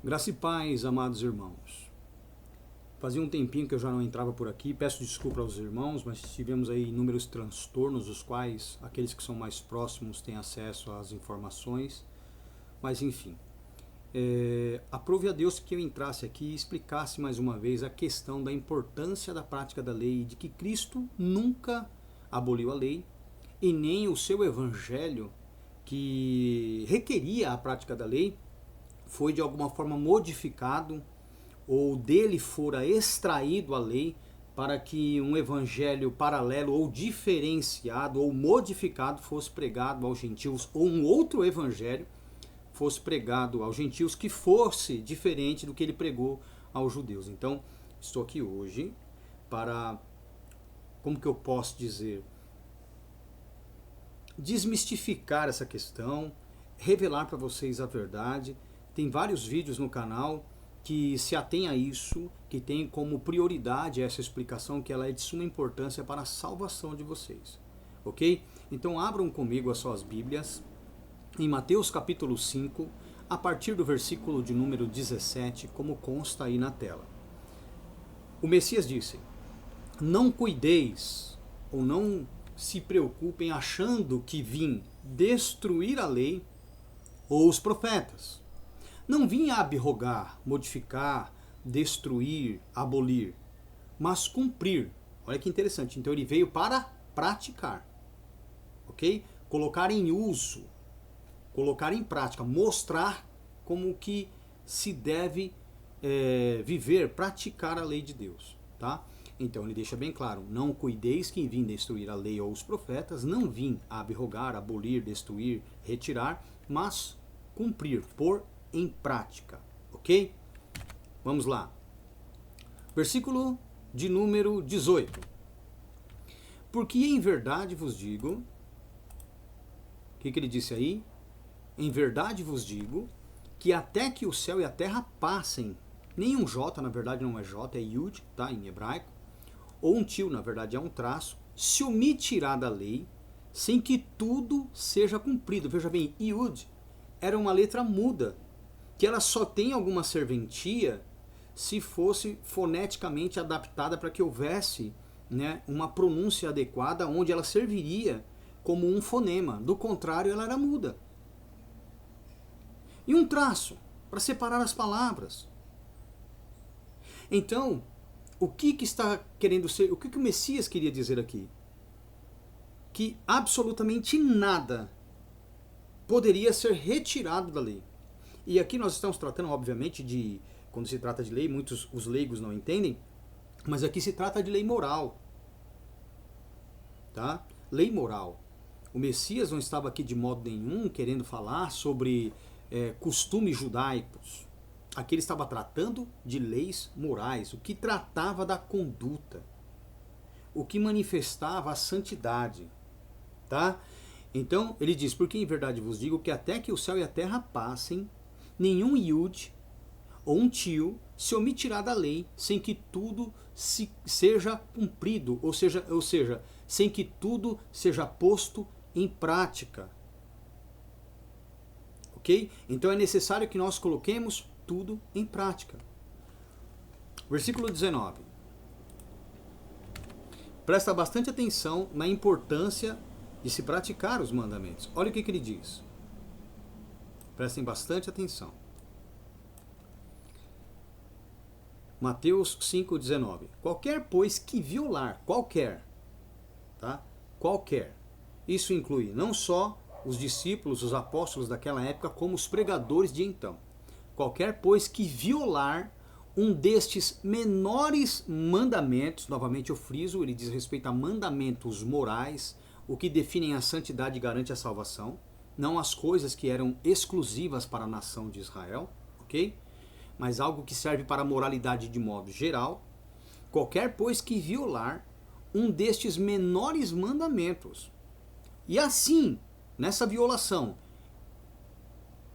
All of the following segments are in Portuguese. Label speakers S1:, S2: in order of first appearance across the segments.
S1: Graça e paz, amados irmãos. Fazia um tempinho que eu já não entrava por aqui, peço desculpa aos irmãos, mas tivemos aí inúmeros transtornos, os quais aqueles que são mais próximos têm acesso às informações, mas enfim. Aprove a Deus que eu entrasse aqui e explicasse mais uma vez a questão da importância da prática da lei, de que Cristo nunca aboliu a lei, e nem o seu evangelho, que requeria a prática da lei, foi de alguma forma modificado ou dele fora extraído a lei para que um evangelho paralelo ou diferenciado ou modificado fosse pregado aos gentios, ou um outro evangelho fosse pregado aos gentios que fosse diferente do que ele pregou aos judeus. Então, estou aqui hoje para, como que eu posso dizer, desmistificar essa questão, revelar para vocês a verdade. Tem vários vídeos no canal que se atém a isso, que tem como prioridade essa explicação, que ela é de suma importância para a salvação de vocês. Ok? Então abram comigo as suas Bíblias em Mateus capítulo 5, a partir do versículo de número 17, como consta aí na tela. O Messias disse: não cuideis, ou não se preocupem achando que vim destruir a lei ou os profetas. Não vim abrogar, modificar, destruir, abolir, mas cumprir. Olha que interessante. Então ele veio para praticar, ok? Colocar em uso, colocar em prática, mostrar como que se deve viver, praticar a lei de Deus, tá? Então ele deixa bem claro: não cuideis que vim destruir a lei ou os profetas, não vim abrogar, abolir, destruir, retirar, mas cumprir, pôr em prática, ok? Vamos lá. Versículo de número 18. Porque em verdade vos digo, o que ele disse aí? Em verdade vos digo, que até que o céu e a terra passem, nenhum J, na verdade não é J, é Yud, tá, em hebraico, ou um tio, na verdade é um traço, se omitirá da lei, sem que tudo seja cumprido. Veja bem, Yud era uma letra muda, que ela só tem alguma serventia se fosse foneticamente adaptada para que houvesse, né, uma pronúncia adequada, onde ela serviria como um fonema. Do contrário, ela era muda. E um traço para separar as palavras. Então, o que está querendo ser, o que o Messias queria dizer aqui? Que absolutamente nada poderia ser retirado da lei. E aqui nós estamos tratando, obviamente, de, quando se trata de lei, muitos os leigos não entendem, mas aqui se trata de lei moral. Tá? Lei moral. O Messias não estava aqui de modo nenhum querendo falar sobre costumes judaicos. Aqui ele estava tratando de leis morais, o que tratava da conduta, o que manifestava a santidade. Tá? Então ele diz: porque em verdade vos digo que até que o céu e a terra passem, nenhum Yud ou um tio se omitirá da lei sem que tudo seja cumprido, ou seja, sem que tudo seja posto em prática. Ok? Então é necessário que nós coloquemos tudo em prática. Versículo 19. Presta bastante atenção na importância de se praticar os mandamentos. Olha o que ele diz. Prestem bastante atenção. Mateus 5,19. Qualquer, pois, que violar, tá? Qualquer. Isso inclui não só os discípulos, os apóstolos daquela época, como os pregadores de então. Qualquer, pois, que violar um destes menores mandamentos, novamente eu friso, ele diz respeito a mandamentos morais, o que definem a santidade e garante a salvação, não as coisas que eram exclusivas para a nação de Israel, ok? Mas algo que serve para a moralidade de modo geral. Qualquer, pois, que violar um destes menores mandamentos, e assim, nessa violação,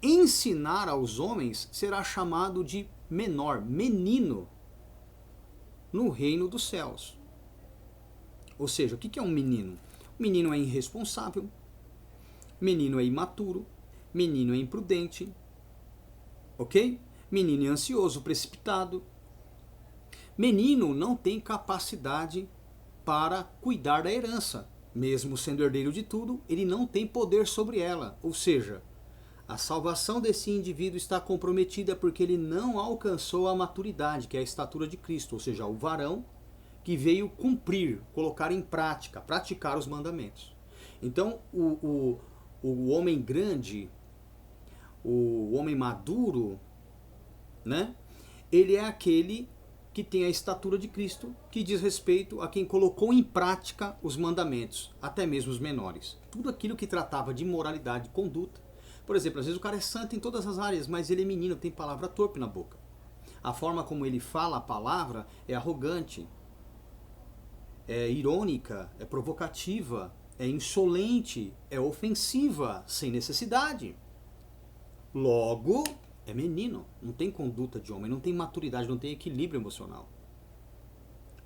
S1: ensinar aos homens, será chamado de menor, menino, no reino dos céus. Ou seja, o que é um menino? O menino é irresponsável, menino é imaturo, menino é imprudente, ok? Menino é ansioso, precipitado. Menino não tem capacidade para cuidar da herança. Mesmo sendo herdeiro de tudo, ele não tem poder sobre ela. Ou seja, a salvação desse indivíduo está comprometida porque ele não alcançou a maturidade, que é a estatura de Cristo. Ou seja, o varão que veio cumprir, colocar em prática, praticar os mandamentos. Então, o homem grande, o homem maduro, né? Ele é aquele que tem a estatura de Cristo, que diz respeito a quem colocou em prática os mandamentos, até mesmo os menores. Tudo aquilo que tratava de moralidade e conduta. Por exemplo, às vezes o cara é santo em todas as áreas, mas ele é menino, tem palavra torpe na boca. A forma como ele fala a palavra é arrogante, é irônica, é provocativa, é insolente, é ofensiva, sem necessidade. Logo, é menino, não tem conduta de homem, não tem maturidade, não tem equilíbrio emocional.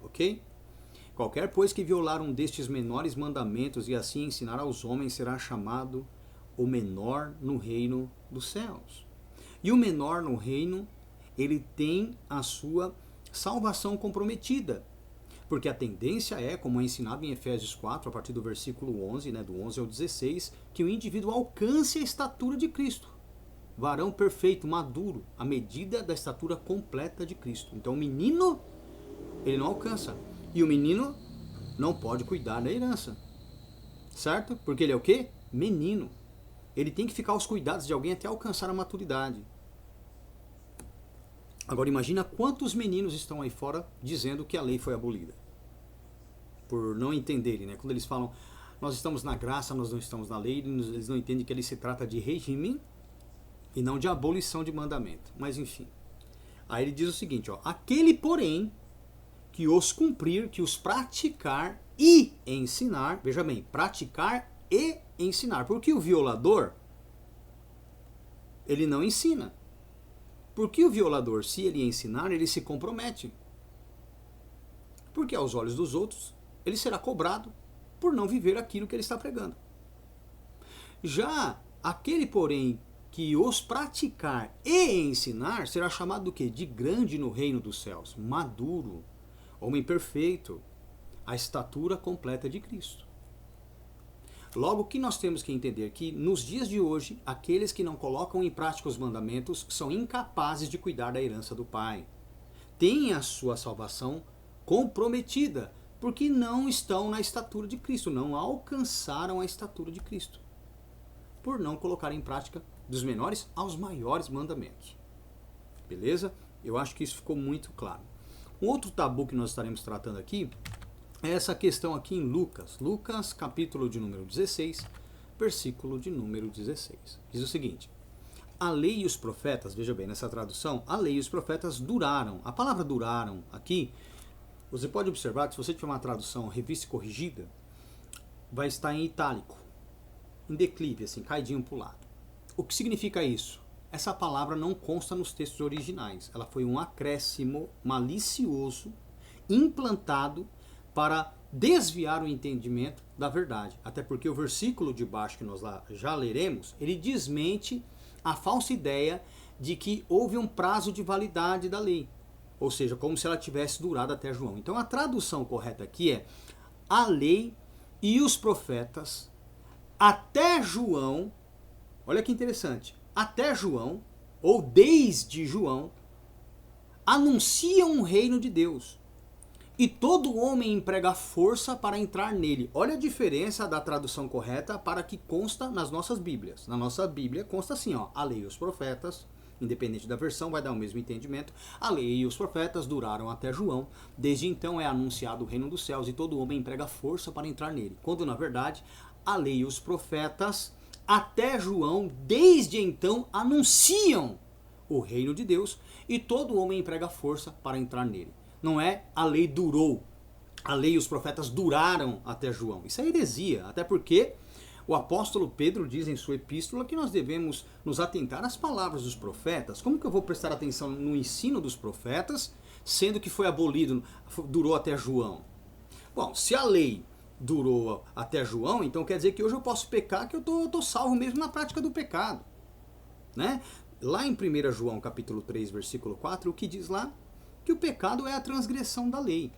S1: Ok? Qualquer, pois, que violar um destes menores mandamentos e assim ensinar aos homens será chamado o menor no reino dos céus. E o menor no reino, ele tem a sua salvação comprometida. Porque a tendência é, como é ensinado em Efésios 4, a partir do versículo 11, né, do 11 ao 16, que o indivíduo alcance a estatura de Cristo. Varão perfeito, maduro, à medida da estatura completa de Cristo. Então o menino, ele não alcança. E o menino não pode cuidar da herança. Certo? Porque ele é o quê? Menino. Ele tem que ficar aos cuidados de alguém até alcançar a maturidade. Agora imagina quantos meninos estão aí fora dizendo que a lei foi abolida. Por não entenderem, né? Quando eles falam, nós estamos na graça, nós não estamos na lei, eles não entendem que ali se trata de regime e não de abolição de mandamento. Mas enfim. Aí ele diz o seguinte, ó, aquele, porém, que os cumprir, que os praticar e ensinar, veja bem, praticar e ensinar. Porque o violador, ele não ensina. Porque o violador, se ele ensinar, ele se compromete. Porque aos olhos dos outros, ele será cobrado por não viver aquilo que ele está pregando. Já aquele, porém, que os praticar e ensinar, será chamado do quê? De grande no reino dos céus, maduro, homem perfeito, a estatura completa de Cristo. Logo, o que nós temos que entender? Que nos dias de hoje, aqueles que não colocam em prática os mandamentos são incapazes de cuidar da herança do Pai. Têm a sua salvação comprometida, porque não estão na estatura de Cristo, não alcançaram a estatura de Cristo, por não colocar em prática dos menores aos maiores mandamentos. Beleza? Eu acho que isso ficou muito claro. Um outro tabu que nós estaremos tratando aqui é essa questão aqui em Lucas. Lucas, capítulo de número 16, versículo de número 16. Diz o seguinte, a lei e os profetas, veja bem, nessa tradução, a lei e os profetas duraram. A palavra duraram aqui, você pode observar que se você tiver uma tradução revista e corrigida, vai estar em itálico, em declive, assim, caidinho para o lado. O que significa isso? Essa palavra não consta nos textos originais. Ela foi um acréscimo malicioso, implantado para desviar o entendimento da verdade. Até porque o versículo de baixo que nós já leremos, ele desmente a falsa ideia de que houve um prazo de validade da lei. Ou seja, como se ela tivesse durado até João. Então a tradução correta aqui é a lei e os profetas até João. Olha que interessante, até João, ou desde João, anunciam um reino de Deus. E todo homem emprega força para entrar nele. Olha a diferença da tradução correta para que consta nas nossas Bíblias. Na nossa Bíblia consta assim, ó, a lei e os profetas, independente da versão, vai dar o mesmo entendimento. A lei e os profetas duraram até João. Desde então é anunciado o reino dos céus e todo homem emprega força para entrar nele. Quando, na verdade, a lei e os profetas até João, desde então, anunciam o reino de Deus e todo homem emprega força para entrar nele. Não é a lei durou, a lei e os profetas duraram até João. Isso é heresia, até porque o apóstolo Pedro diz em sua epístola que nós devemos nos atentar às palavras dos profetas. Como que eu vou prestar atenção no ensino dos profetas, sendo que foi abolido, durou até João? Bom, se a lei durou até João, então quer dizer que hoje eu posso pecar, que eu tô salvo mesmo na prática do pecado, né? lá em 1 João capítulo 3, versículo 4, o que diz lá? Que o pecado é a transgressão da lei.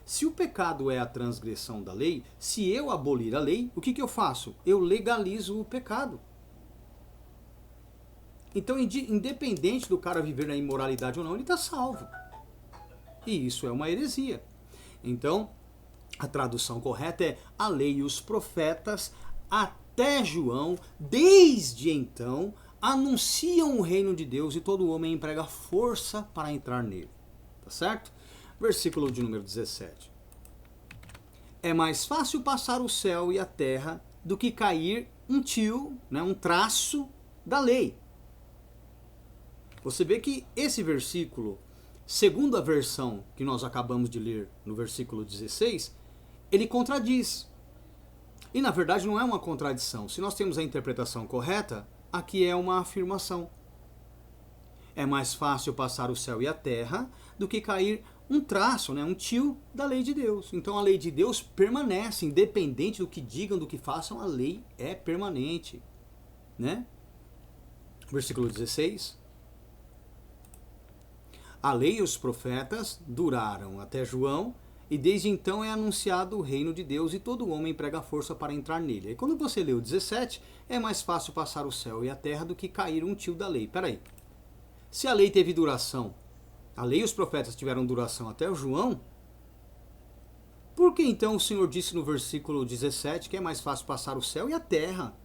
S1: Se o pecado é a transgressão da lei, se eu abolir a lei, o que eu faço? Eu legalizo o pecado. Então, independente do cara viver na imoralidade ou não, ele está salvo. E isso é uma heresia. Então, a tradução correta é: a lei e os profetas, até João, desde então, anunciam o reino de Deus e todo homem emprega força para entrar nele. Tá certo? Versículo de número 17. É mais fácil passar o céu e a terra do que cair um tio, né, um traço da lei. Você vê que esse versículo, segundo a versão que nós acabamos de ler no versículo 16, ele contradiz. E na verdade não é uma contradição. Se nós temos a interpretação correta, aqui é uma afirmação. É mais fácil passar o céu e a terra do que cair um traço, né, um tio da lei de Deus. Então a lei de Deus permanece, independente do que digam, do que façam, a lei é permanente. Né? Versículo 16. A lei e os profetas duraram até João, e desde então é anunciado o reino de Deus e todo homem prega força para entrar nele. E quando você lê o 17, é mais fácil passar o céu e a terra do que cair um tio da lei. Peraí, se a lei teve duração, a lei e os profetas tiveram duração até o João, por que então o Senhor disse no versículo 17 que é mais fácil passar o céu e a terra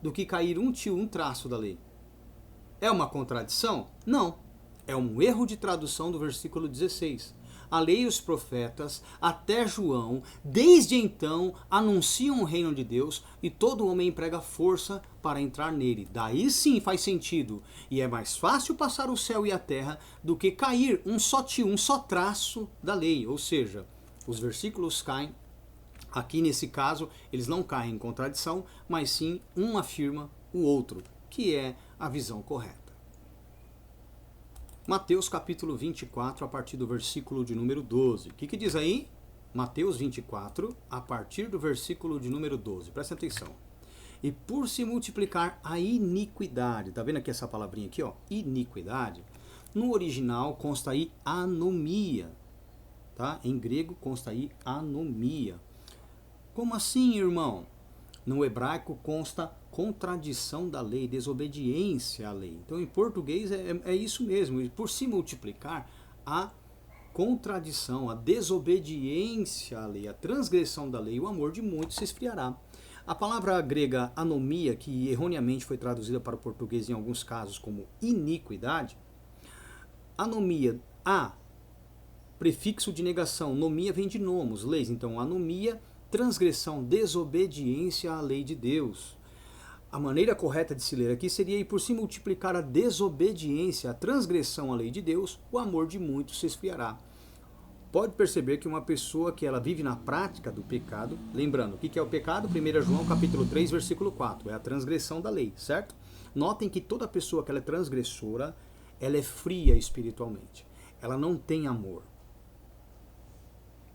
S1: do que cair um tio, um traço da lei? É uma contradição? Não. É um erro de tradução do versículo 16. A lei e os profetas, até João, desde então, anunciam o reino de Deus e todo homem emprega força para entrar nele. Daí sim faz sentido. E é mais fácil passar o céu e a terra do que cair um só tio, um só traço da lei. Ou seja, os versículos caem. Aqui nesse caso, eles não caem em contradição, mas sim um afirma o outro, que é a visão correta. Mateus capítulo 24, a partir do versículo de número 12. O que diz aí? Mateus 24, a partir do versículo de número 12. Presta atenção. E por se multiplicar a iniquidade, tá vendo aqui essa palavrinha aqui, ó? Iniquidade. No original consta aí anomia, tá? Em grego consta aí anomia. Como assim, irmão? No hebraico consta contradição da lei, desobediência à lei. Então, em português é isso mesmo. E por se multiplicar, a contradição, a desobediência à lei, a transgressão da lei, o amor de muitos se esfriará. A palavra grega anomia, que erroneamente foi traduzida para o português em alguns casos como iniquidade, anomia, prefixo de negação, nomia vem de nomos, leis. Então, anomia, transgressão, desobediência à lei de Deus. A maneira correta de se ler aqui seria: e por se multiplicar a desobediência, a transgressão à lei de Deus, o amor de muitos se esfriará. Pode perceber que uma pessoa que ela vive na prática do pecado, lembrando, o que é o pecado? 1 João capítulo 3, versículo 4, é a transgressão da lei, certo? Notem que toda pessoa que ela é transgressora, ela é fria espiritualmente. Ela não tem amor.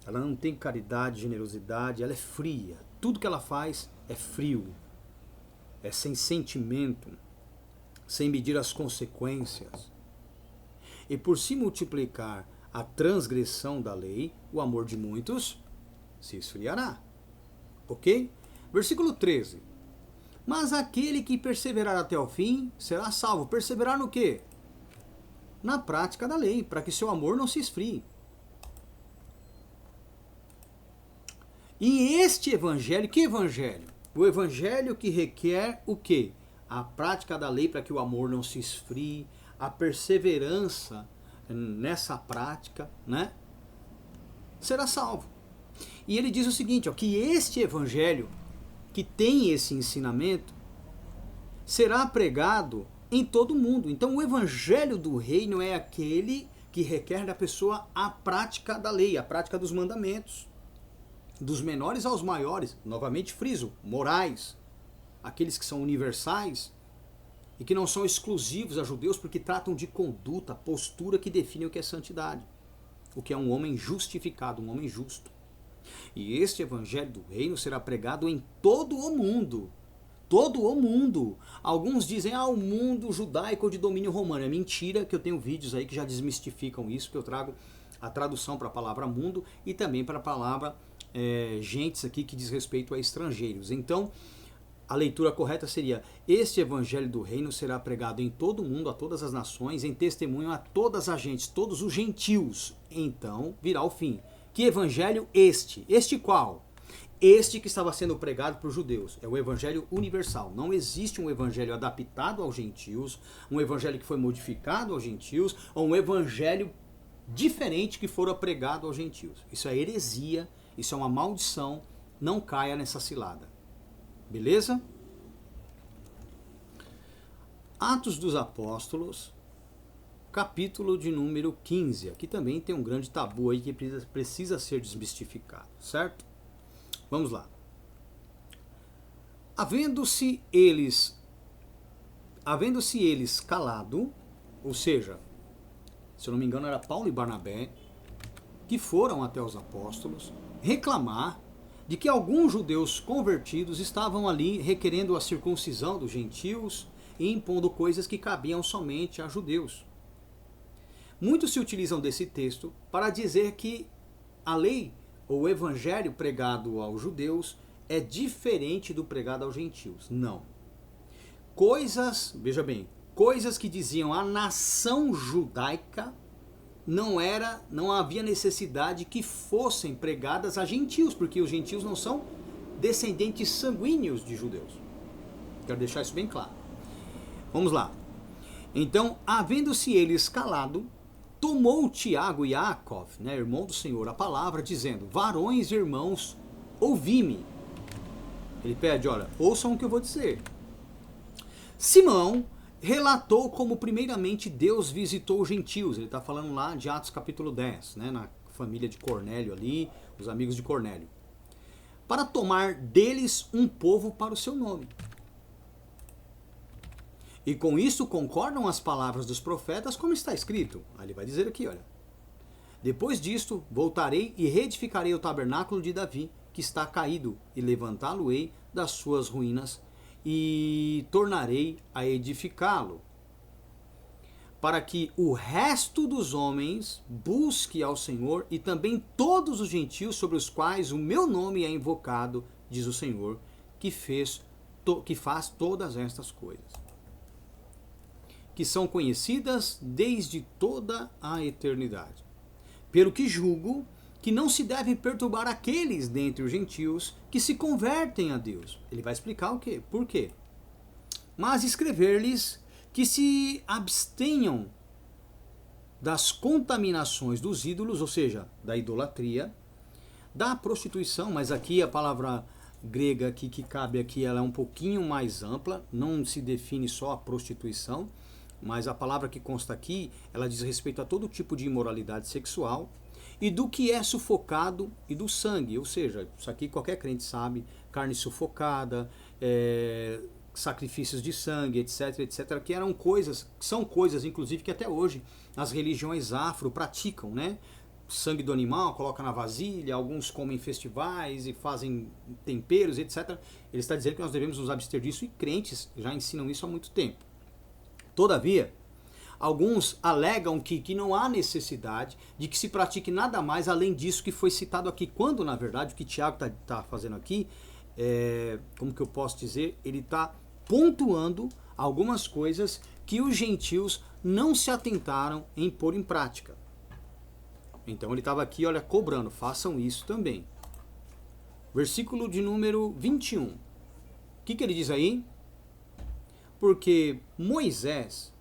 S1: Ela não tem caridade, generosidade, ela é fria. Tudo que ela faz é frio. É sem sentimento, sem medir as consequências. E por se multiplicar a transgressão da lei, o amor de muitos se esfriará. Ok? Versículo 13. Mas aquele que perseverar até o fim será salvo. Perseverar no quê? Na prática da lei, para que seu amor não se esfrie. E este evangelho, que evangelho? O evangelho que requer o quê? A prática da lei para que o amor não se esfrie, a perseverança nessa prática, né? Será salvo. E ele diz o seguinte, ó, que este evangelho, que tem esse ensinamento, será pregado em todo o mundo. Então o evangelho do reino é aquele que requer da pessoa a prática da lei, a prática dos mandamentos. Dos menores aos maiores, novamente friso, morais, aqueles que são universais e que não são exclusivos a judeus porque tratam de conduta, postura que define o que é santidade, o que é um homem justificado, um homem justo. E este evangelho do reino será pregado em todo o mundo, todo o mundo. Alguns dizem, o mundo judaico de domínio romano. É mentira, que eu tenho vídeos aí que já desmistificam isso, que eu trago a tradução para a palavra mundo e também para a palavra gentes aqui, que diz respeito a estrangeiros. Então, a leitura correta seria: este evangelho do reino será pregado em todo o mundo, a todas as nações, em testemunho a todas as gentes, todos os gentios. Então virá o fim. Que evangelho este? Este qual? Este que estava sendo pregado para os judeus. É o evangelho universal. Não existe um evangelho adaptado aos gentios, um evangelho que foi modificado aos gentios, ou um evangelho diferente que fora pregado aos gentios. Isso é heresia, isso é uma maldição. Não caia nessa cilada. Beleza? Atos dos Apóstolos, capítulo de número 15. Aqui também tem um grande tabu aí que precisa ser desmistificado, certo? Vamos lá. Havendo-se eles calado, ou seja, se eu não me engano era Paulo e Barnabé, que foram até os apóstolos reclamar de que alguns judeus convertidos estavam ali requerendo a circuncisão dos gentios e impondo coisas que cabiam somente a judeus. Muitos se utilizam desse texto para dizer que a lei ou o evangelho pregado aos judeus é diferente do pregado aos gentios. Não. Veja bem, coisas que diziam a nação judaica não havia necessidade que fossem pregadas a gentios, porque os gentios não são descendentes sanguíneos de judeus. Quero deixar isso bem claro. Vamos lá. Então, havendo-se eles calado, tomou Tiago e Jacó, irmão do Senhor, a palavra, dizendo: varões e irmãos, ouvi-me. Ele pede, olha, ouçam o que eu vou dizer. Simão relatou como primeiramente Deus visitou os gentios. Ele está falando lá de Atos capítulo 10, na família de Cornélio ali, os amigos de Cornélio. Para tomar deles um povo para o seu nome. E com isso concordam as palavras dos profetas, como está escrito. Aí ele vai dizer aqui, olha. Depois disto, voltarei e reedificarei o tabernáculo de Davi, que está caído, e levantá-lo-ei das suas ruínas, e tornarei a edificá-lo, para que o resto dos homens busque ao Senhor, e também todos os gentios sobre os quais o meu nome é invocado, diz o Senhor, que faz todas estas coisas, que são conhecidas desde toda a eternidade. Pelo que julgo que não se devem perturbar aqueles dentre os gentios que se convertem a Deus. Ele vai explicar o quê? Por quê? Mas escrever-lhes que se abstenham das contaminações dos ídolos, ou seja, da idolatria, da prostituição, mas aqui a palavra grega aqui, que cabe aqui, ela é um pouquinho mais ampla, não se define só a prostituição, mas a palavra que consta aqui, ela diz respeito a todo tipo de imoralidade sexual, e do que é sufocado e do sangue, ou seja, isso aqui qualquer crente sabe, carne sufocada, sacrifícios de sangue, etc, etc, que são coisas, inclusive, que até hoje as religiões afro praticam, sangue do animal, coloca na vasilha, alguns comem em festivais e fazem temperos, etc. Ele está dizendo que nós devemos nos abster disso, e crentes já ensinam isso há muito tempo. Todavia, alguns alegam que não há necessidade de que se pratique nada mais além disso que foi citado aqui, quando, na verdade, o que Tiago está fazendo aqui, como que eu posso dizer, ele está pontuando algumas coisas que os gentios não se atentaram em pôr em prática. Então ele estava aqui, olha, cobrando, façam isso também. Versículo de número 21. O que ele diz aí? Porque Moisés,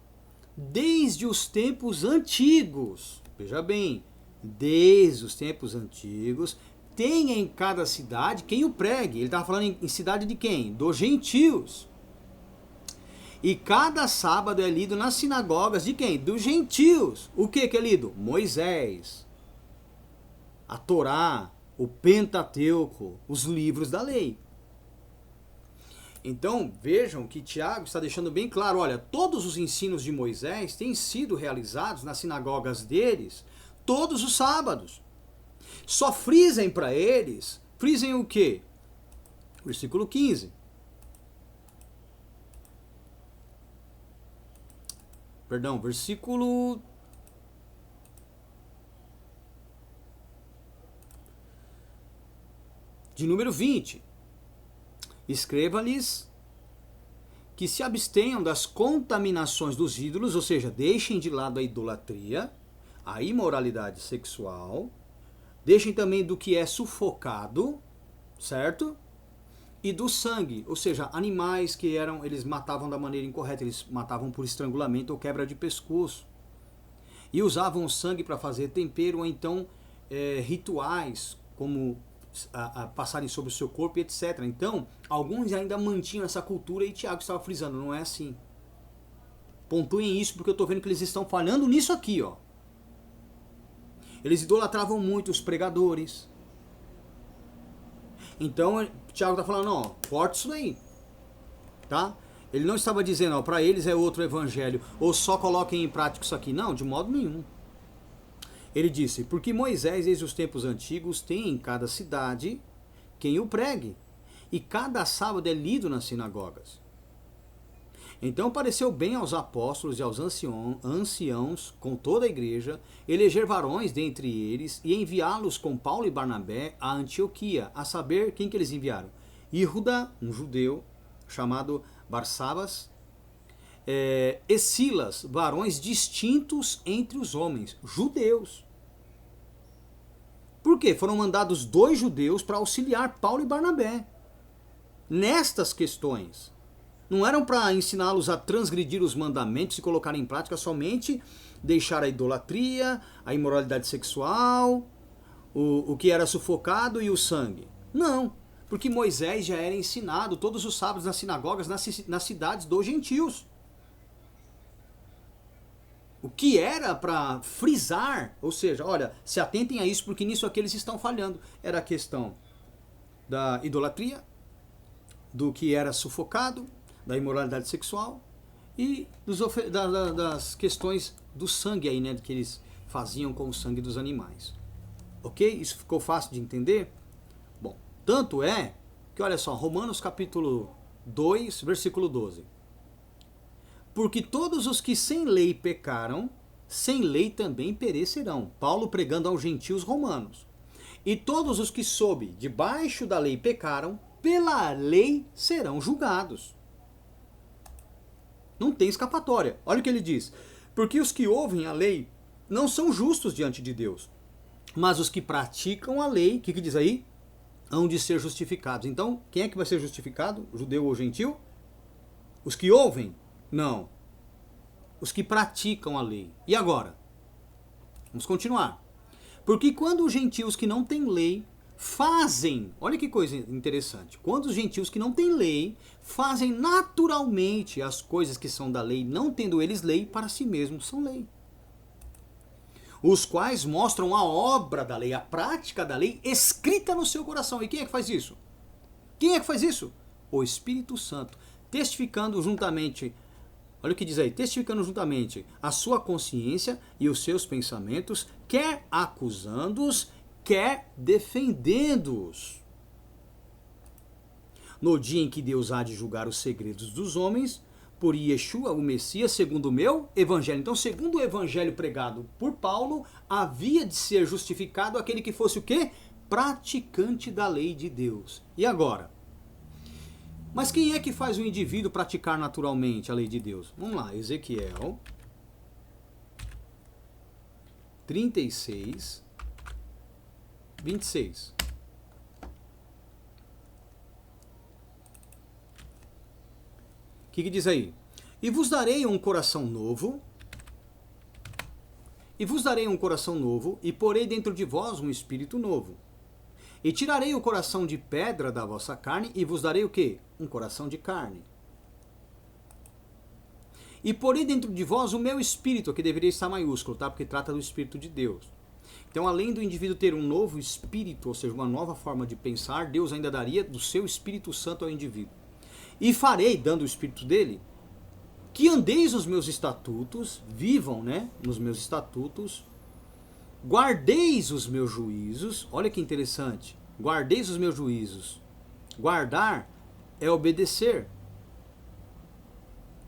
S1: desde os tempos antigos, veja bem, desde os tempos antigos, tem em cada cidade quem o pregue. Ele estava falando em cidade de quem? Dos gentios. E cada sábado é lido nas sinagogas de quem? Dos gentios. O que é lido? Moisés, a Torá, o Pentateuco, os livros da lei. Então vejam que Tiago está deixando bem claro, olha, todos os ensinos de Moisés têm sido realizados nas sinagogas deles todos os sábados. Só frisem para eles, frisem o quê? Versículo 15. Perdão, versículo de número 20. Escreva-lhes que se abstenham das contaminações dos ídolos, ou seja, deixem de lado a idolatria, a imoralidade sexual, deixem também do que é sufocado, certo? E do sangue, ou seja, animais que eles matavam da maneira incorreta, eles matavam por estrangulamento ou quebra de pescoço. E usavam o sangue para fazer tempero ou então rituais, como passarem sobre o seu corpo e etc. Então, alguns ainda mantinham essa cultura e Tiago estava frisando, não é assim. Pontuem isso porque eu estou vendo que eles estão falhando nisso aqui, ó. Eles idolatravam muito os pregadores. Então, Tiago está falando, ó, corta isso daí, tá? Ele não estava dizendo, ó, para eles é outro evangelho, ou só coloquem em prática isso aqui. Não, de modo nenhum. Ele disse, porque Moisés, desde os tempos antigos, tem em cada cidade quem o pregue, e cada sábado é lido nas sinagogas. Então pareceu bem aos apóstolos e aos anciãos, com toda a igreja, eleger varões dentre eles e enviá-los com Paulo e Barnabé a Antioquia, a saber, quem que eles enviaram? Irruda, um judeu, chamado Barsabas, e Silas, varões distintos entre os homens, judeus. Por quê? Foram mandados 2 judeus para auxiliar Paulo e Barnabé nestas questões. Não eram para ensiná-los a transgredir os mandamentos e colocar em prática somente deixar a idolatria, a imoralidade sexual, o que era sufocado e o sangue. Não, porque Moisés já era ensinado todos os sábados nas sinagogas, nas cidades dos gentios. O que era para frisar, ou seja, olha, se atentem a isso porque nisso aqui eles estão falhando. Era a questão da idolatria, do que era sufocado, da imoralidade sexual e das questões do sangue aí, né, que eles faziam com o sangue dos animais. Ok? Isso ficou fácil de entender? Bom, tanto é que, olha só, Romanos capítulo 2, versículo 12. Porque todos os que sem lei pecaram, sem lei também perecerão. Paulo pregando aos gentios romanos. E todos os que sob, debaixo da lei pecaram, pela lei serão julgados. Não tem escapatória. Olha o que ele diz. Porque os que ouvem a lei não são justos diante de Deus. Mas os que praticam a lei, o que diz aí? Hão de ser justificados. Então, quem é que vai ser justificado? Judeu ou gentil? Os que ouvem? Não. Os que praticam a lei. E agora? Vamos continuar. Porque quando os gentios que não têm lei fazem, olha que coisa interessante, quando os gentios que não têm lei fazem naturalmente as coisas que são da lei, não tendo eles lei, para si mesmos são lei. Os quais mostram a obra da lei, a prática da lei escrita no seu coração. E quem é que faz isso? Quem é que faz isso? O Espírito Santo, testificando juntamente, olha o que diz aí, testificando juntamente a sua consciência e os seus pensamentos, quer acusando-os, quer defendendo-os. No dia em que Deus há de julgar os segredos dos homens, por Yeshua, o Messias, segundo o meu evangelho. Então, segundo o evangelho pregado por Paulo, havia de ser justificado aquele que fosse o quê? Praticante da lei de Deus. E agora? Mas quem é que faz o indivíduo praticar naturalmente a lei de Deus? Vamos lá, Ezequiel 36, 26. O que diz aí? E vos darei um coração novo, e porei dentro de vós um espírito novo. E tirarei o coração de pedra da vossa carne, e vos darei o quê? Um coração de carne. E porei dentro de vós o meu espírito, que deveria estar maiúsculo, tá? Porque trata do Espírito de Deus. Então, além do indivíduo ter um novo espírito, ou seja, uma nova forma de pensar, Deus ainda daria do seu Espírito Santo ao indivíduo. E farei, dando o Espírito dele, que andeis nos meus estatutos, vivam, né, nos meus estatutos, guardeis os meus juízos. Olha que interessante, guardeis os meus juízos. Guardar é obedecer.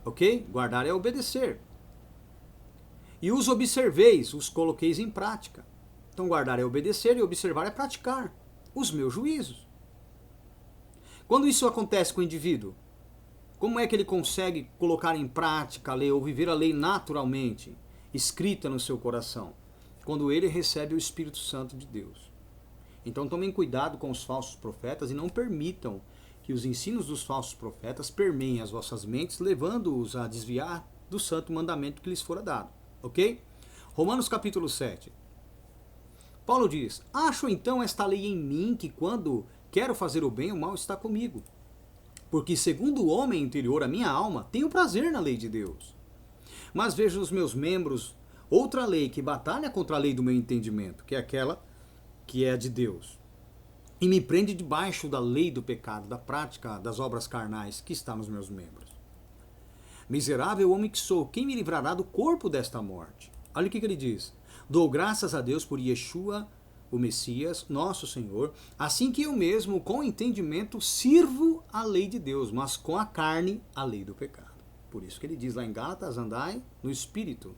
S1: Ok? Guardar é obedecer. E os observeis, os coloqueis em prática. Então guardar é obedecer e observar é praticar os meus juízos. Quando isso acontece com o indivíduo, como é que ele consegue colocar em prática a lei ou viver a lei naturalmente, escrita no seu coração? Quando ele recebe o Espírito Santo de Deus. Então tomem cuidado com os falsos profetas e não permitam que os ensinos dos falsos profetas permeiem as vossas mentes, levando-os a desviar do santo mandamento que lhes fora dado. Ok? Romanos capítulo 7. Paulo diz: acho então esta lei em mim, que quando quero fazer o bem, o mal está comigo. Porque segundo o homem interior, a minha alma, tenho prazer na lei de Deus. Mas vejo nos meus membros outra lei que batalha contra a lei do meu entendimento, que é aquela que é a de Deus. E me prende debaixo da lei do pecado, da prática das obras carnais que está nos meus membros. Miserável homem que sou, quem me livrará do corpo desta morte? Olha o que ele diz. Dou graças a Deus por Yeshua, o Messias, nosso Senhor, assim que eu mesmo, com entendimento, sirvo a lei de Deus, mas com a carne, a lei do pecado. Por isso que ele diz lá em Gálatas, andai no Espírito,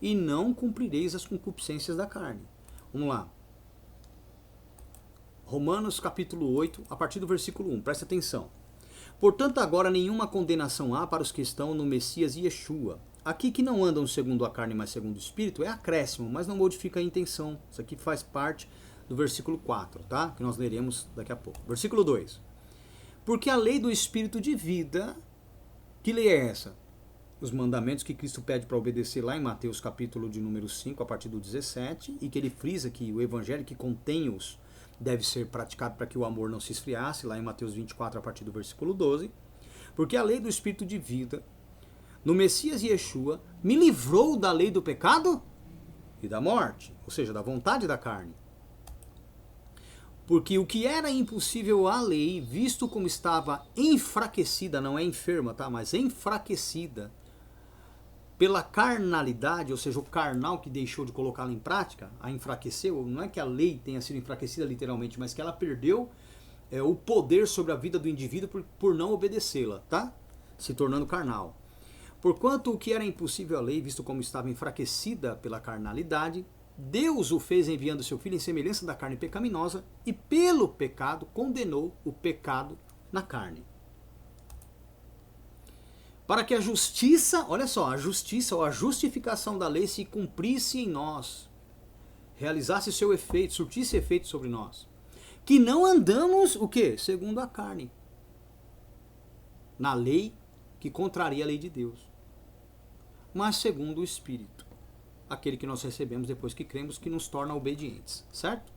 S1: e não cumprireis as concupiscências da carne. Vamos lá. Romanos capítulo 8, a partir do versículo 1, presta atenção. Portanto, agora nenhuma condenação há para os que estão no Messias Yeshua. Aqui que não andam segundo a carne, mas segundo o Espírito, é acréscimo, mas não modifica a intenção. Isso aqui faz parte do versículo 4, tá? Que nós leremos daqui a pouco. Versículo 2. Porque a lei do Espírito de vida, que lei é essa? Os mandamentos que Cristo pede para obedecer lá em Mateus capítulo de número 5, a partir do 17, e que ele frisa que o evangelho que contém-os deve ser praticado para que o amor não se esfriasse, lá em Mateus 24, a partir do versículo 12. Porque a lei do Espírito de vida, no Messias Yeshua, me livrou da lei do pecado e da morte, ou seja, da vontade da carne. Porque o que era impossível à lei, visto como estava enfraquecida, não é enferma, tá? Mas enfraquecida pela carnalidade, ou seja, o carnal que deixou de colocá-la em prática, a enfraqueceu, não é que a lei tenha sido enfraquecida literalmente, mas que ela perdeu o poder sobre a vida do indivíduo por não obedecê-la, tá? Se tornando carnal. Porquanto o que era impossível à lei, visto como estava enfraquecida pela carnalidade, Deus o fez enviando seu Filho em semelhança da carne pecaminosa e pelo pecado condenou o pecado na carne. Para que a justiça, olha só, a justiça ou a justificação da lei se cumprisse em nós, realizasse seu efeito, surtisse efeito sobre nós. Que não andamos, o quê? Segundo a carne. Na lei que contraria a lei de Deus. Mas segundo o Espírito. Aquele que nós recebemos depois que cremos, que nos torna obedientes. Certo?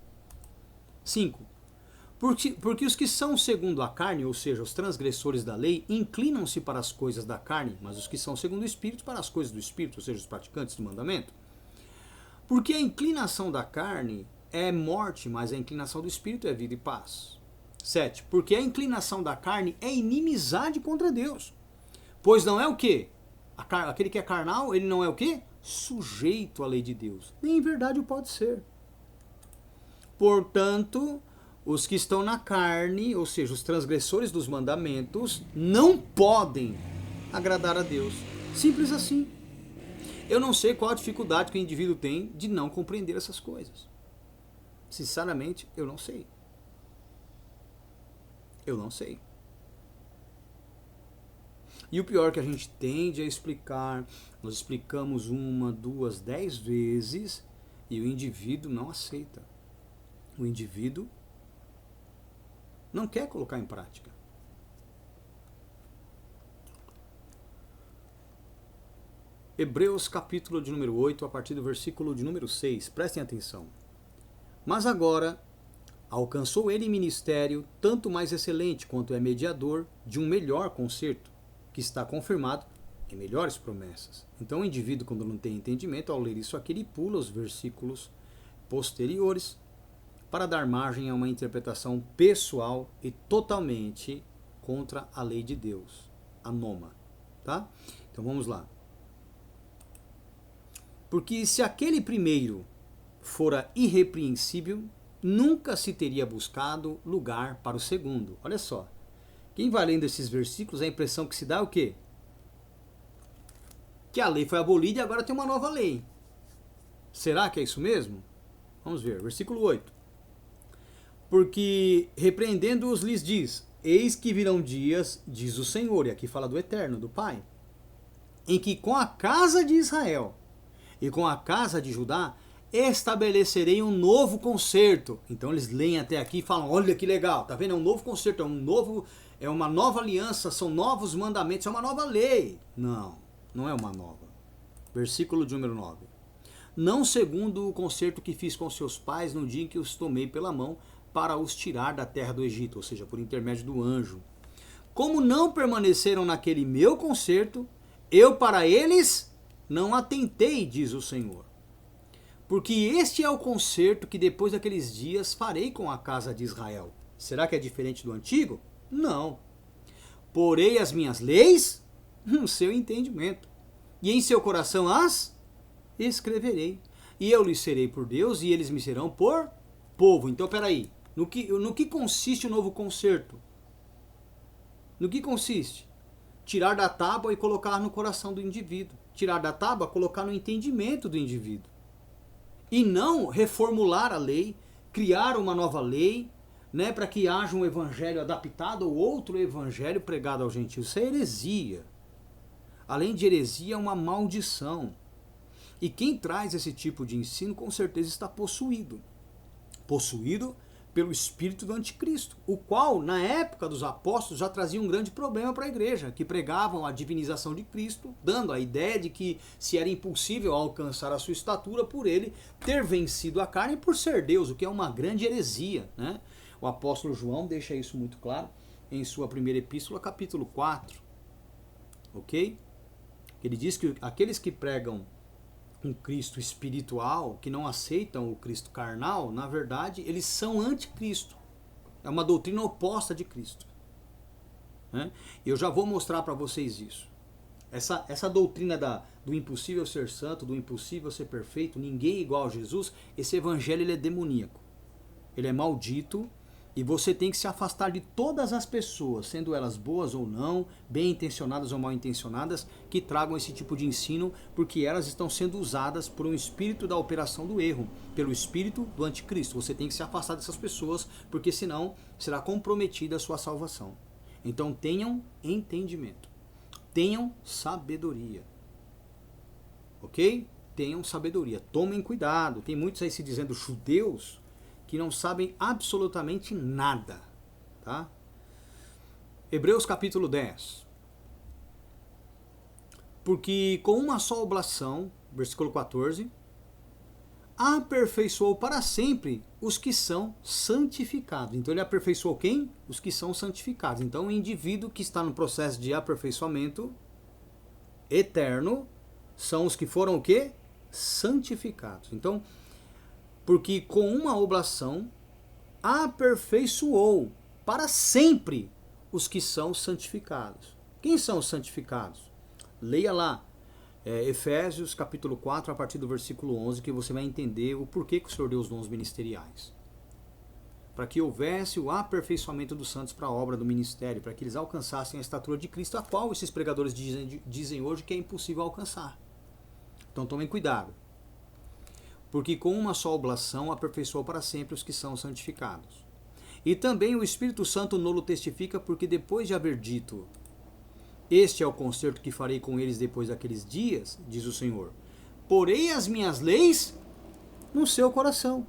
S1: 5. Porque os que são segundo a carne, ou seja, os transgressores da lei, inclinam-se para as coisas da carne, mas os que são segundo o Espírito, para as coisas do Espírito, ou seja, os praticantes do mandamento. Porque a inclinação da carne é morte, mas a inclinação do Espírito é vida e paz. 7. Porque a inclinação da carne é inimizade contra Deus. Pois não é o quê? Aquele que é carnal, ele não é o quê? Sujeito à lei de Deus. Nem em verdade o pode ser. Portanto, os que estão na carne, ou seja, os transgressores dos mandamentos, não podem agradar a Deus. Simples assim. Eu não sei qual a dificuldade que o indivíduo tem de não compreender essas coisas. Sinceramente, eu não sei. Eu não sei. E o pior é que a gente tende a explicar, nós explicamos 1, 2, 10 vezes e o indivíduo não aceita. O indivíduo não quer colocar em prática. Hebreus capítulo de número 8, a partir do versículo de número 6. Prestem atenção. Mas agora alcançou ele ministério tanto mais excelente quanto é mediador de um melhor concerto, que está confirmado em melhores promessas. Então o indivíduo, quando não tem entendimento, ao ler isso aqui, ele pula os versículos posteriores para dar margem a uma interpretação pessoal e totalmente contra a lei de Deus, a noma. Tá? Então vamos lá. Porque se aquele primeiro fora irrepreensível, nunca se teria buscado lugar para o segundo. Olha só. Quem vai lendo esses versículos, a impressão que se dá é o quê? Que a lei foi abolida e agora tem uma nova lei. Será que é isso mesmo? Vamos ver, versículo 8. Porque repreendendo-os lhes diz, eis que virão dias, diz o Senhor, e aqui fala do Eterno, do Pai, em que com a casa de Israel e com a casa de Judá estabelecerei um novo concerto. Então eles leem até aqui e falam, olha que legal, tá vendo? É um novo concerto, é uma nova aliança, são novos mandamentos, é uma nova lei. Não, não é uma nova. Versículo de número 9. Não segundo o concerto que fiz com seus pais no dia em que os tomei pela mão para os tirar da terra do Egito, ou seja, por intermédio do anjo. Como não permaneceram naquele meu concerto, eu para eles não atentei, diz o Senhor. Porque este é o concerto que depois daqueles dias farei com a casa de Israel. Será que é diferente do antigo? Não. Porei as minhas leis no seu entendimento, e em seu coração as escreverei. E eu lhes serei por Deus, e eles me serão por povo. Então, peraí, no que consiste o novo concerto? No que consiste? Tirar da tábua e colocar no coração do indivíduo. Tirar da tábua, colocar no entendimento do indivíduo. E não reformular a lei, criar uma nova lei, né, para que haja um evangelho adaptado ou outro evangelho pregado aos gentios. Isso é heresia. Além de heresia, é uma maldição. E quem traz esse tipo de ensino, com certeza está possuído. Possuído pelo espírito do anticristo, o qual, na época dos apóstolos, já trazia um grande problema para a igreja, que pregavam a divinização de Cristo, dando a ideia de que se era impossível alcançar a sua estatura por ele ter vencido a carne por ser Deus, o que é uma grande heresia, né? O apóstolo João deixa isso muito claro em sua primeira epístola, capítulo 4. Ok? Ele diz que aqueles que pregam um Cristo espiritual, que não aceitam o Cristo carnal, na verdade, eles são anticristo. É uma doutrina oposta de Cristo. Né? Eu já vou mostrar para vocês isso. Essa doutrina do impossível ser santo, do impossível ser perfeito, ninguém é igual a Jesus, esse evangelho ele é demoníaco. Ele é maldito. E você tem que se afastar de todas as pessoas, sendo elas boas ou não, bem intencionadas ou mal intencionadas, que tragam esse tipo de ensino, porque elas estão sendo usadas por um espírito da operação do erro, pelo espírito do anticristo. Você tem que se afastar dessas pessoas, porque senão será comprometida a sua salvação. Então tenham entendimento, tenham sabedoria, ok? Tenham sabedoria, tomem cuidado. Tem muitos aí se dizendo judeus, que não sabem absolutamente nada, tá? Hebreus capítulo 10. Porque com uma só oblação, versículo 14, aperfeiçoou para sempre os que são santificados. Então ele aperfeiçoou quem? Os que são santificados. Então o indivíduo que está no processo de aperfeiçoamento eterno são os que foram o quê? Santificados. Então, porque com uma oblação aperfeiçoou para sempre os que são santificados. Quem são os santificados? Leia lá Efésios capítulo 4, a partir do versículo 11, que você vai entender o porquê que o Senhor deu os dons ministeriais. Para que houvesse o aperfeiçoamento dos santos para a obra do ministério, para que eles alcançassem a estatura de Cristo, a qual esses pregadores dizem hoje que é impossível alcançar. Então tomem cuidado. Porque com uma só oblação aperfeiçoou para sempre os que são santificados. E também o Espírito Santo nolo testifica, porque depois de haver dito, este é o concerto que farei com eles depois daqueles dias, diz o Senhor, porei as minhas leis no seu coração,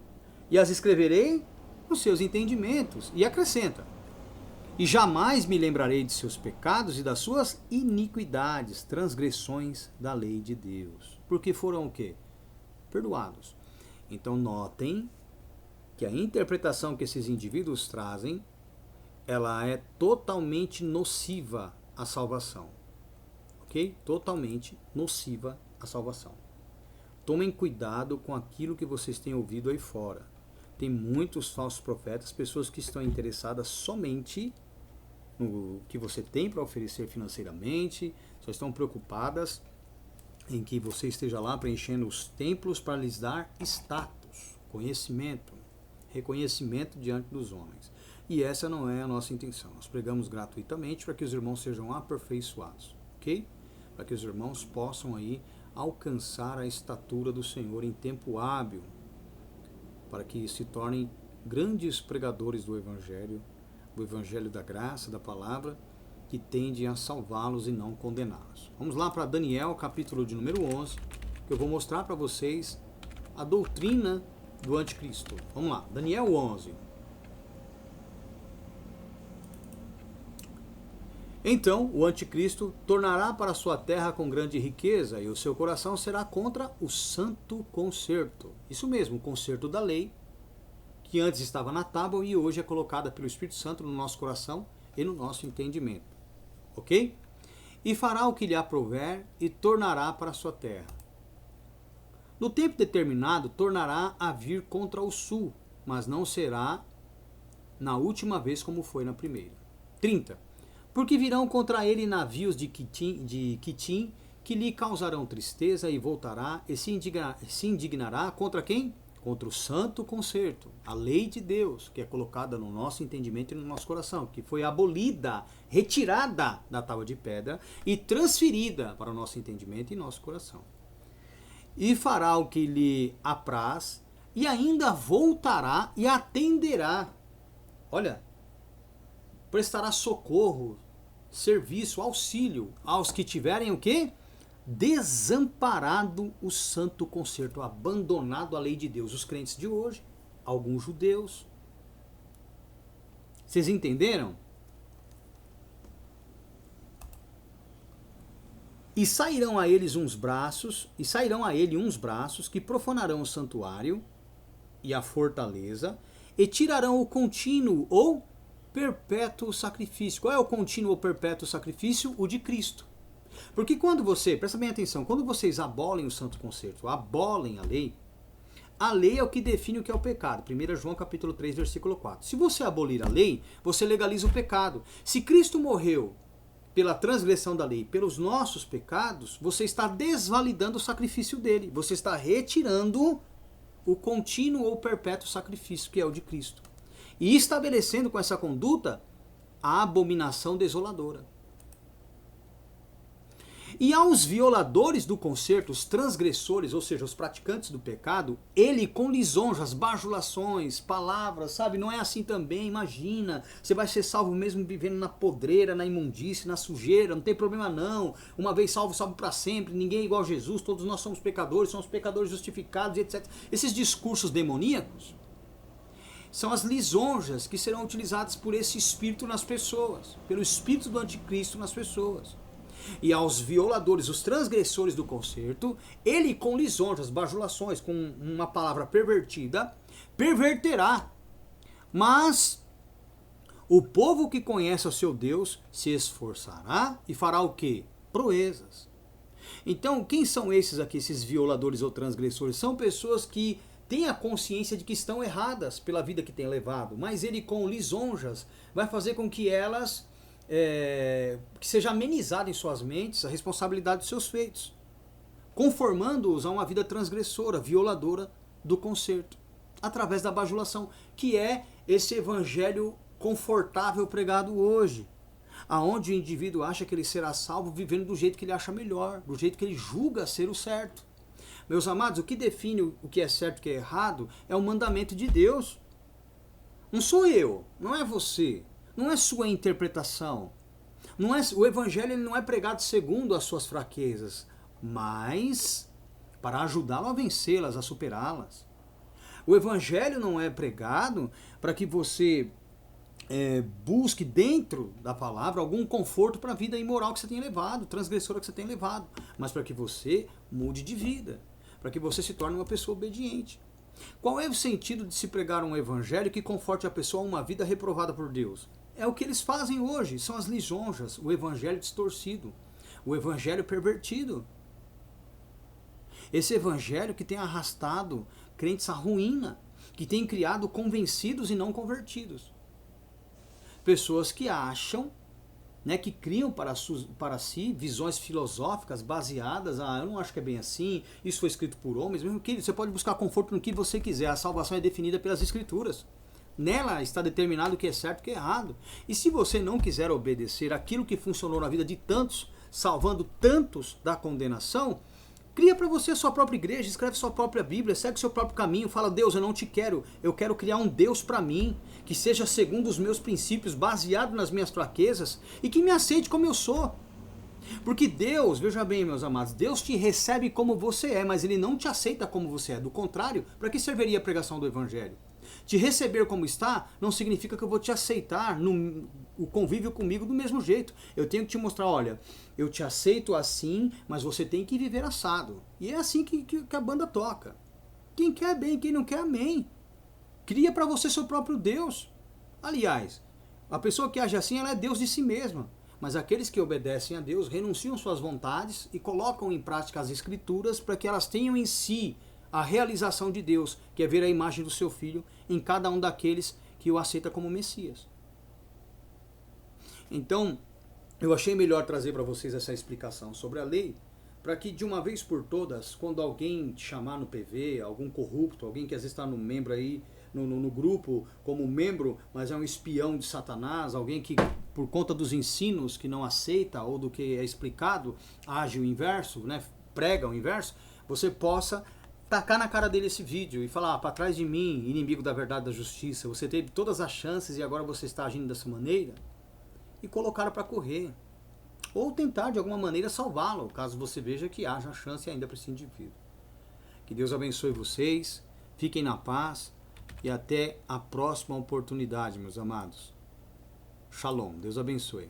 S1: e as escreverei nos seus entendimentos. E acrescenta, e jamais me lembrarei de seus pecados e das suas iniquidades, transgressões da lei de Deus. Porque foram o quê? Perdoados. Então notem que a interpretação que esses indivíduos trazem, ela é totalmente nociva à salvação. Ok? Totalmente nociva à salvação. Tomem cuidado com aquilo que vocês têm ouvido aí fora. Tem muitos falsos profetas, pessoas que estão interessadas somente no que você tem para oferecer financeiramente, só estão preocupadas em que você esteja lá preenchendo os templos para lhes dar status, conhecimento, reconhecimento diante dos homens. E essa não é a nossa intenção. Nós pregamos gratuitamente para que os irmãos sejam aperfeiçoados, ok? Para que os irmãos possam aí alcançar a estatura do Senhor em tempo hábil, para que se tornem grandes pregadores do Evangelho da graça, da palavra, que tende a salvá-los e não condená-los. Vamos lá para Daniel, capítulo de número 11, que eu vou mostrar para vocês a doutrina do anticristo. Vamos lá, Daniel 11. Então o anticristo tornará para sua terra com grande riqueza, e o seu coração será contra o santo concerto. Isso mesmo, o concerto da lei, que antes estava na tábua e hoje é colocada pelo Espírito Santo no nosso coração e no nosso entendimento. Ok? E fará o que lhe aprouver e tornará para sua terra. No tempo determinado, tornará a vir contra o sul, mas não será na última vez como foi na primeira. 30. Porque virão contra ele navios de Quitim, que lhe causarão tristeza, e voltará e se indignará contra quem? Contra o santo concerto, a lei de Deus, que é colocada no nosso entendimento e no nosso coração, que foi abolida, retirada da tábua de pedra e transferida para o nosso entendimento e nosso coração. E fará o que lhe apraz, e ainda voltará e atenderá. Olha, prestará socorro, serviço, auxílio aos que tiverem o quê? Desamparado o santo concerto, abandonado a lei de Deus. Os crentes de hoje, alguns judeus. Vocês entenderam? E sairão a ele uns braços que profanarão o santuário e a fortaleza, e tirarão o contínuo ou perpétuo sacrifício. Qual é o contínuo ou perpétuo sacrifício? O de Cristo. Porque presta bem atenção, quando vocês abolem o santo concerto, abolem a lei é o que define o que é o pecado. 1 João capítulo 3, versículo 4. Se você abolir a lei, você legaliza o pecado. Se Cristo morreu pela transgressão da lei, pelos nossos pecados, você está desvalidando o sacrifício dele. Você está retirando o contínuo ou perpétuo sacrifício, que é o de Cristo. E estabelecendo com essa conduta a abominação desoladora. E aos violadores do concerto, os transgressores, ou seja, os praticantes do pecado, ele com lisonjas, bajulações, palavras, sabe? Não é assim também, imagina, você vai ser salvo mesmo vivendo na podreira, na imundície, na sujeira, não tem problema não. Uma vez salvo, salvo para sempre, ninguém é igual a Jesus, todos nós somos pecadores justificados, etc. Esses discursos demoníacos são as lisonjas que serão utilizadas por esse espírito nas pessoas, pelo espírito do anticristo nas pessoas. E aos violadores, os transgressores do concerto, ele com lisonjas, bajulações, com uma palavra pervertida, perverterá. Mas o povo que conhece o seu Deus se esforçará e fará o quê? Proezas. Então, quem são esses aqui, esses violadores ou transgressores? São pessoas que têm a consciência de que estão erradas pela vida que têm levado, mas ele com lisonjas vai fazer com que elas... que seja amenizada em suas mentes a responsabilidade dos seus feitos, conformando-os a uma vida transgressora, violadora do concerto, através da bajulação, que é esse evangelho confortável pregado hoje, aonde o indivíduo acha que ele será salvo vivendo do jeito que ele acha melhor, do jeito que ele julga ser o certo. Meus amados, o que define o que é certo e o que é errado é o mandamento de Deus. Não sou eu, não é você. Não é sua interpretação. O evangelho ele não é pregado segundo as suas fraquezas, mas para ajudá-lo a vencê-las, a superá-las. O evangelho não é pregado para que você busque dentro da palavra algum conforto para a vida imoral que você tem levado, transgressora que você tem levado, mas para que você mude de vida, para que você se torne uma pessoa obediente. Qual é o sentido de se pregar um evangelho que conforte a pessoa a uma vida reprovada por Deus? É o que eles fazem hoje, são as lisonjas, o evangelho distorcido, o evangelho pervertido. Esse evangelho que tem arrastado crentes à ruína, que tem criado convencidos e não convertidos. Pessoas que acham, que criam para si visões filosóficas baseadas, eu não acho que é bem assim, isso foi escrito por homens, mesmo que você pode buscar conforto no que você quiser, a salvação é definida pelas escrituras. Nela está determinado o que é certo e o que é errado. E se você não quiser obedecer aquilo que funcionou na vida de tantos, salvando tantos da condenação, Cria para você a sua própria igreja, escreve sua própria Bíblia, segue seu próprio caminho, fala: Deus, eu não te quero, eu quero criar um Deus para mim, que seja segundo os meus princípios, baseado nas minhas fraquezas e que me aceite como eu sou. Porque Deus, veja bem, meus amados, Deus te recebe como você é, mas Ele não te aceita como você é. Do contrário, para que serviria a pregação do Evangelho? Te receber como está não significa que eu vou te aceitar no o convívio comigo do mesmo jeito. Eu tenho que te mostrar: olha, eu te aceito assim, mas você tem que viver assado. E é assim que a banda toca. Quem quer bem, quem não quer, amém. Cria para você seu próprio Deus. Aliás, a pessoa que age assim, ela é Deus de si mesma. Mas aqueles que obedecem a Deus renunciam suas vontades e colocam em prática as Escrituras para que elas tenham em si a realização de Deus, que é ver a imagem do seu Filho em cada um daqueles que o aceita como Messias. Então, eu achei melhor trazer para vocês essa explicação sobre a lei, para que de uma vez por todas, quando alguém te chamar no PV, algum corrupto, alguém que às vezes está no membro aí, no grupo como membro, mas é um espião de Satanás, alguém que por conta dos ensinos que não aceita ou do que é explicado, age o inverso, né, prega o inverso, você possa tacar na cara dele esse vídeo e falar: para trás de mim, inimigo da verdade e da justiça, você teve todas as chances e agora você está agindo dessa maneira, e colocar para correr. Ou tentar de alguma maneira salvá-lo, caso você veja que haja chance ainda para esse indivíduo. Que Deus abençoe vocês, fiquem na paz e até a próxima oportunidade, meus amados. Shalom, Deus abençoe.